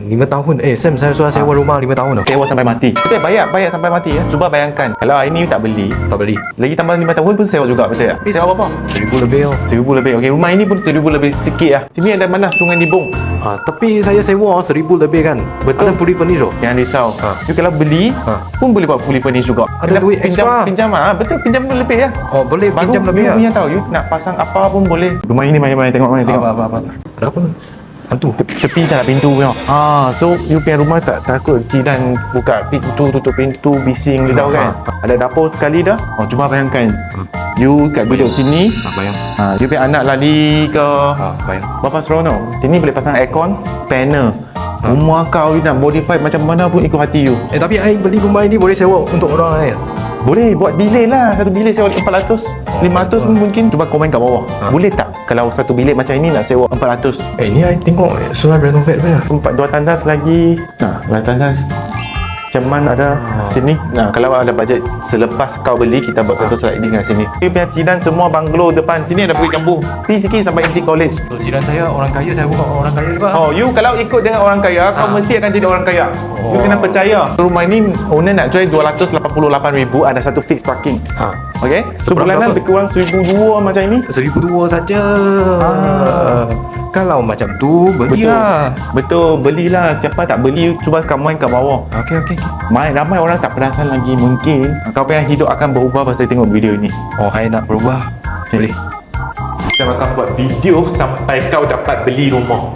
5 tahun. Sam, saya sudah sewa rumah 5 tahun dah. Sewa sampai mati. Betul, bayar sampai mati ya. Cuba bayangkan, kalau hari ni you tak beli, lagi tambah 5 tahun pun sewa juga, betul tak? Sewa berapa? 1,000 lebih. 1,000 lebih. Okey, rumah ini pun 1,000 lebih sikit lah. Sini ada mana Sungai Dibung? Tapi saya sewa 1,000 lebih kan. Betul. Ada fully furnished tu. Jangan risau. You kalau beli pun boleh buat fully furnished juga. Ada duit extra. Pinjam betul, pinjam lebih ya. Boleh Baru pinjam lebih you punya tahu, you nak pasang apa pun boleh. Rumah ini macam-macam, tengok mana tengok. Apa? Ada apa? Hantu. Tepi tak ada pintu punya. So you punya rumah tak takut jiran buka pintu, tutup pintu, bising dia tahu kan. Ada dapur sekali dah. Cuba bayangkan. You kat duduk sini. Bayang. You punya anak lari ke. Bayang. Berapa seronok. Sini boleh pasang aircon, panel. Rumah kau you nak modify macam mana pun ikut hati you. Tapi I beli rumah ini boleh sewa untuk orang lain. Boleh buat bilik lah. Satu bilik sewa 400, 500 pun mungkin. Cuba komen kat bawah. Boleh tak kalau satu bilik macam ini nak sewa 400? Ni I tengok sudah renovate punya. 2 tandas lagi. Dua tandas. Ceman ada sini. Kalau ada bajet selepas kau beli, kita buat satu sliding kat sini. You punya jiran semua banglo depan. Sini ada Bukit Jambu. Pergi sikit sampai MT College. Jiran saya orang kaya, saya bukan orang kaya juga. You kalau ikut dengan orang kaya, kau mesti akan jadi orang kaya. You kena percaya. Rumah ini owner nak jual 288,000, ada satu fixed parking. Okey? Sebulanan lebih kurang 1,200 macam ini. 1,200 saja. Kalau macam tu, belilah. Betul, belilah. Siapa tak beli, cuba komen kat bawah. Okey. Ramai orang tak perasan lagi. Mungkin kau punya hidup akan berubah pasal tengok video ini. I nak berubah. Boleh. Kita akan buat video sampai kau dapat beli rumah.